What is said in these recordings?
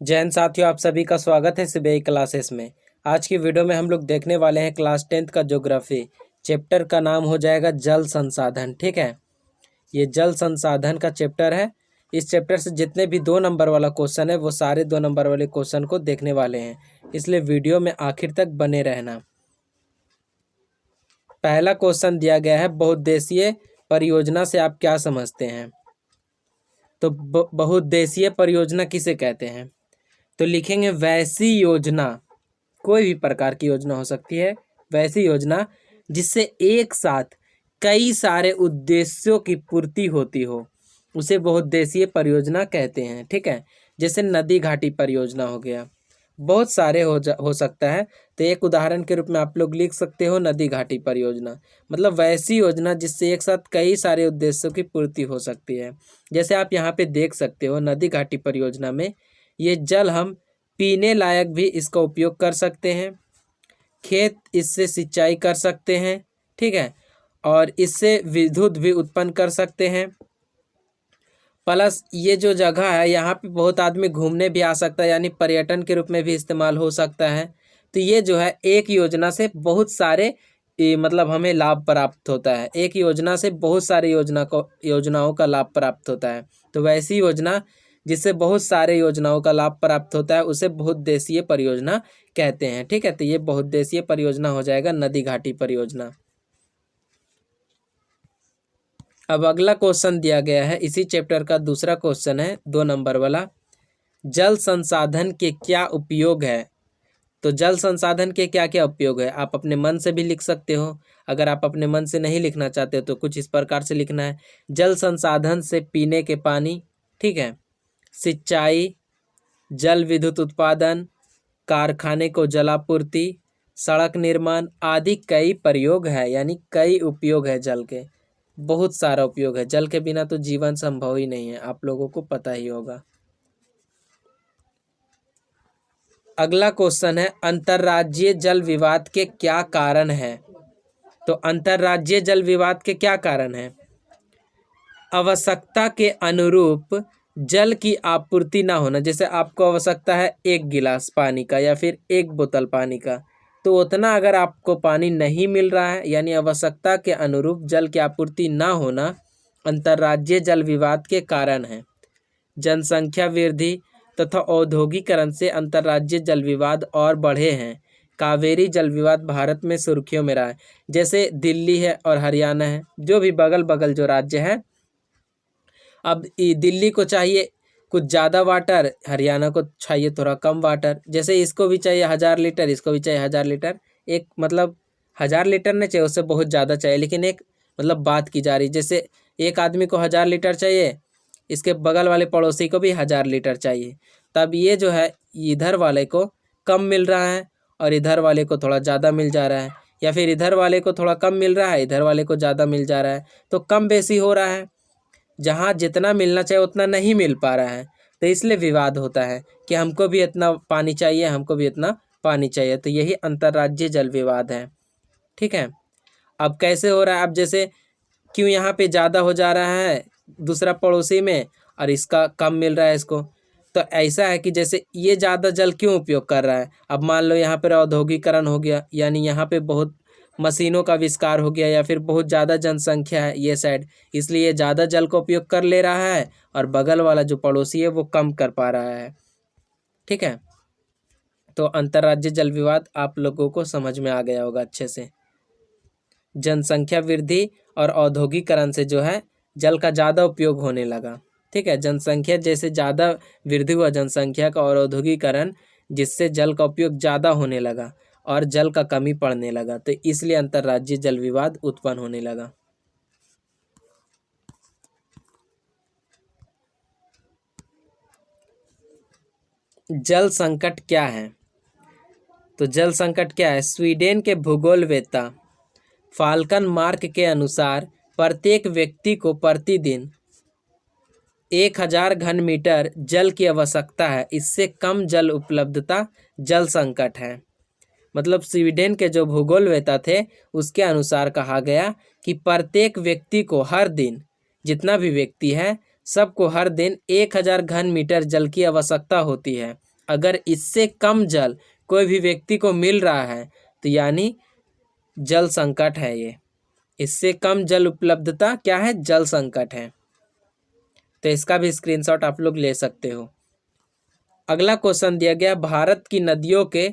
जय हिंद साथियों, आप सभी का स्वागत है सीबीआई क्लासेस में। आज की वीडियो में हम लोग देखने वाले हैं क्लास 10th का ज्योग्राफी। चैप्टर का नाम हो जाएगा जल संसाधन। ठीक है, ये जल संसाधन का चैप्टर है। इस चैप्टर से जितने भी 2 नंबर वाला क्वेश्चन है वो सारे 2 नंबर वाले क्वेश्चन को देखने वाले हैं, इसलिए वीडियो में आखिर तक बने रहना। पहला क्वेश्चन दिया गया है, बहुउद्देशीय परियोजना से आप क्या समझते हैं? तो बहुउद्देशीय परियोजना किसे कहते हैं? तो लिखेंगे वैसी योजना, कोई भी प्रकार की योजना हो सकती है, वैसी योजना जिससे एक साथ कई सारे उद्देश्यों की पूर्ति होती हो, उसे बहुउद्देशीय परियोजना कहते हैं। ठीक है, जैसे नदी घाटी परियोजना हो गया, बहुत सारे हो सकता है। तो एक उदाहरण के रूप में आप लोग लिख सकते हो नदी घाटी परियोजना, मतलब वैसी योजना जिससे एक साथ कई सारे उद्देश्यों की पूर्ति हो सकती है। जैसे आप यहाँ पे देख सकते हो नदी घाटी परियोजना में ये जल हम पीने लायक भी इसका उपयोग कर सकते हैं, खेत इससे सिंचाई कर सकते हैं। ठीक है, और इससे विद्युत भी उत्पन्न कर सकते हैं। प्लस ये जो जगह है यहाँ पे बहुत आदमी घूमने भी आ सकता है, यानी पर्यटन के रूप में भी इस्तेमाल हो सकता है। तो ये जो है एक योजना से बहुत सारे मतलब हमें लाभ प्राप्त होता है। एक योजना से बहुत सारे योजनाओं का लाभ प्राप्त होता है। तो वैसी योजना जिससे बहुत सारे योजनाओं का लाभ प्राप्त होता है उसे बहुउद्देशीय परियोजना कहते हैं। ठीक है, तो ये बहुउद्देशीय परियोजना हो जाएगा नदी घाटी परियोजना। अब अगला क्वेश्चन दिया गया है, इसी चैप्टर का दूसरा क्वेश्चन है 2 नंबर वाला, जल संसाधन के क्या उपयोग है? तो जल संसाधन के क्या क्या उपयोग है आप अपने मन से भी लिख सकते हो। अगर आप अपने मन से नहीं लिखना चाहते हो तो कुछ इस प्रकार से लिखना है, जल संसाधन से पीने के पानी, ठीक है, सिंचाई, जल विद्युत उत्पादन, कारखाने को जलापूर्ति, सड़क निर्माण आदि कई प्रयोग है, यानी कई उपयोग है जल के, बहुत सारा उपयोग है। जल के बिना तो जीवन संभव ही नहीं है, आप लोगों को पता ही होगा। अगला क्वेश्चन है, अंतर्राज्यीय जल विवाद के क्या कारण है? तो अंतर्राज्यीय जल विवाद के क्या कारण है? आवश्यकता के अनुरूप जल की आपूर्ति ना होना। जैसे आपको आवश्यकता है 1 गिलास पानी का या फिर 1 बोतल पानी का, तो उतना अगर आपको पानी नहीं मिल रहा है, यानी आवश्यकता के अनुरूप जल की आपूर्ति ना होना अंतर्राज्यीय जल विवाद के कारण है। जनसंख्या वृद्धि तथा औद्योगिकरण से अंतर्राज्यीय जल विवाद और बढ़े हैं। कावेरी जल विवाद भारत में सुर्खियों में रहा है। जैसे दिल्ली है और हरियाणा है, जो भी बगल बगल जो राज्य है, अब दिल्ली को चाहिए कुछ ज़्यादा वाटर, हरियाणा को चाहिए थोड़ा कम वाटर। जैसे इसको भी चाहिए 1000 लीटर, इसको भी चाहिए 1000 लीटर। एक मतलब 1000 लीटर नहीं चाहिए, उससे बहुत ज़्यादा चाहिए, लेकिन एक मतलब बात की जा रही, जैसे एक आदमी को 1000 लीटर चाहिए, इसके बगल वाले पड़ोसी को भी 1000 लीटर चाहिए। तब ये जो है इधर वाले को कम मिल रहा है और इधर वाले को थोड़ा ज़्यादा मिल जा रहा है, या फिर इधर वाले को थोड़ा कम मिल रहा है, इधर वाले को ज़्यादा मिल जा रहा है। तो कम बेसी हो रहा है, जहाँ जितना मिलना चाहिए उतना नहीं मिल पा रहा है। तो इसलिए विवाद होता है कि हमको भी इतना पानी चाहिए, हमको भी इतना पानी चाहिए। तो यही अंतर्राज्यीय जल विवाद है। ठीक है, अब कैसे हो रहा है? अब जैसे क्यों यहाँ पे ज़्यादा हो जा रहा है दूसरा पड़ोसी में और इसका कम मिल रहा है इसको? तो ऐसा है कि जैसे ये ज़्यादा जल क्यों उपयोग कर रहा है। अब मान लो यहाँ पर औद्योगिकरण हो गया, यानी यहाँ पे बहुत मशीनों का आविष्कार हो गया, या फिर बहुत ज़्यादा जनसंख्या है ये साइड, इसलिए ये ज़्यादा जल का उपयोग कर ले रहा है और बगल वाला जो पड़ोसी है वो कम कर पा रहा है। ठीक है, तो अंतर्राज्यीय जल विवाद आप लोगों को समझ में आ गया होगा अच्छे से। जनसंख्या वृद्धि और औद्योगिकरण से जो है जल का ज़्यादा उपयोग होने लगा। ठीक है, जनसंख्या जैसे ज़्यादा वृद्धि हुआ जनसंख्या का और औद्योगिकरण, जिससे जल का उपयोग ज़्यादा होने लगा और जल का कमी पड़ने लगा, तो इसलिए अंतर्राज्यीय जल विवाद उत्पन्न होने लगा। जल संकट क्या है? तो जल संकट क्या है? स्वीडन के भूगोलवेत्ता फाल्कन मार्क के अनुसार प्रत्येक व्यक्ति को प्रतिदिन 1000 घन मीटर जल की आवश्यकता है। इससे कम जल उपलब्धता जल संकट है। मतलब स्वीडन के जो भूगोलवेत्ता थे उसके अनुसार कहा गया कि प्रत्येक व्यक्ति को हर दिन, जितना भी व्यक्ति है सबको हर दिन 1000 घन मीटर जल की आवश्यकता होती है। अगर इससे कम जल कोई भी व्यक्ति को मिल रहा है तो यानी जल संकट है ये। इससे कम जल उपलब्धता क्या है? जल संकट है। तो इसका भी स्क्रीनशॉट आप लोग ले सकते हो। अगला क्वेश्चन दिया गया, भारत की नदियों के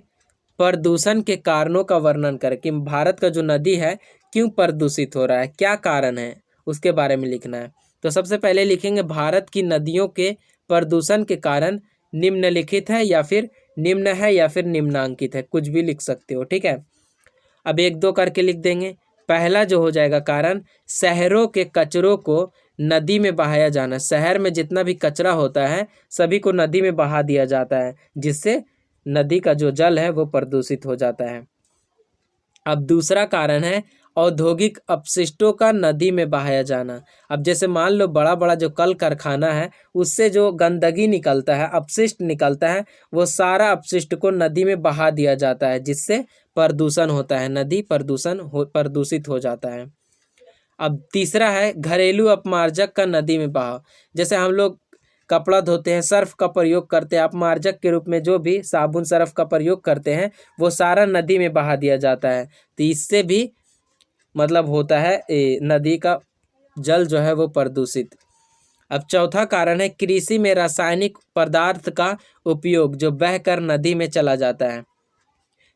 प्रदूषण के कारणों का वर्णन करें कि भारत का जो नदी है क्यों प्रदूषित हो रहा है, क्या कारण है, उसके बारे में लिखना है। तो सबसे पहले लिखेंगे भारत की नदियों के प्रदूषण के कारण निम्नलिखित है या फिर निम्न है या फिर निम्नांकित है, कुछ भी लिख सकते हो, ठीक है। अब एक दो करके लिख देंगे। पहला जो हो जाएगा कारण, शहरों के कचरों को नदी में बहाया जाना। शहर में जितना भी कचरा होता है सभी को नदी में बहा दिया जाता है, जिससे नदी का जो जल है वो प्रदूषित हो जाता है। अब दूसरा कारण है औद्योगिक अपशिष्टों का नदी में बहाया जाना। अब जैसे मान लो बड़ा बड़ा जो कल कारखाना है उससे जो गंदगी निकलता है, अपशिष्ट निकलता है, वो सारा अपशिष्ट को नदी में बहा दिया जाता है, जिससे प्रदूषण होता है, नदी प्रदूषित हो जाता है। अब तीसरा है घरेलू अपमार्जक का नदी में बहाव। जैसे हम लोग कपड़ा धोते हैं, सर्फ का प्रयोग करते हैं, अपमार्जक के रूप में जो भी साबुन सर्फ का प्रयोग करते हैं वो सारा नदी में बहा दिया जाता है। तो इससे भी मतलब होता है नदी का जल जो है वो प्रदूषित। अब चौथा कारण है कृषि में रासायनिक पदार्थ का उपयोग जो बहकर नदी में चला जाता है।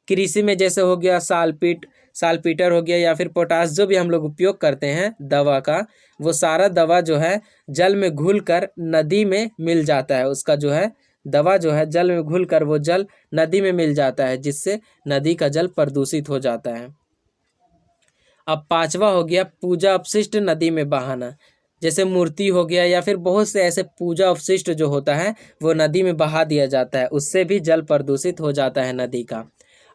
कृषि में जैसे हो गया सालपीटर हो गया या फिर पोटास, जो भी हम लोग उपयोग करते हैं दवा का, वो सारा दवा जो है जल में घुलकर नदी में मिल जाता है। उसका जो है दवा जो है जल में घुलकर वो जल नदी में मिल जाता है, जिससे नदी का जल प्रदूषित हो जाता है। अब पांचवा हो गया पूजा अपशिष्ट नदी में बहाना। जैसे मूर्ति हो गया या फिर बहुत से ऐसे पूजा अपशिष्ट जो होता है वो नदी में बहा दिया जाता है, उससे भी जल प्रदूषित हो जाता है नदी का।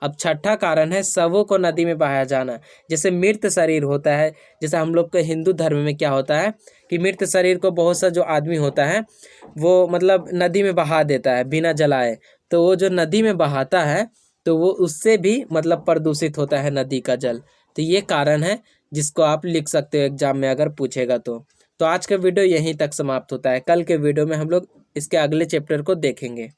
अब छठा कारण है शवों को नदी में बहाया जाना। जैसे मृत शरीर होता है, जैसे हम लोग के हिंदू धर्म में क्या होता है कि मृत शरीर को बहुत सा जो आदमी होता है वो मतलब नदी में बहा देता है बिना जलाए। तो वो जो नदी में बहाता है तो वो उससे भी मतलब प्रदूषित होता है नदी का जल। तो ये कारण है जिसको आप लिख सकते हो एग्जाम में अगर पूछेगा तो आज का वीडियो यहीं तक समाप्त होता है। कल के वीडियो में हम लोग इसके अगले चैप्टर को देखेंगे।